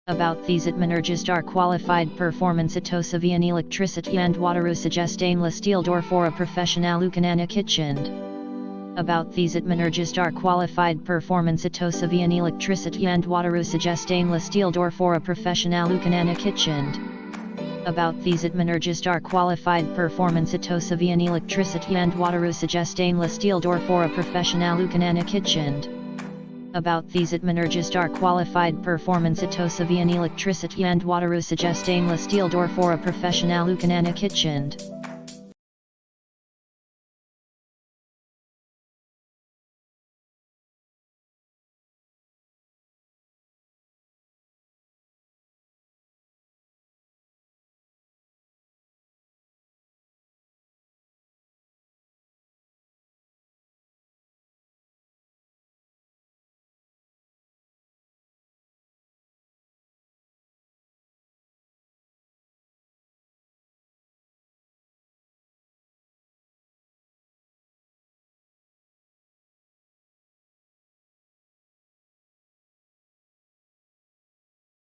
About these admenergist are qualified performance itosavian electricity and waterusage stainless steel door for a professional ukanana kitchen. About these admenergist are qualified performance itosavian electricity and waterusage stainless steel door for a professional ukanana kitchen. About these admenergist are qualified performance itosavian electricity and waterusage stainless steel door for a professional ukanana kitchen. About these admenergist are qualified performance itosavian electricity and waterusage stainless steel door for a professional ukanana kitchen.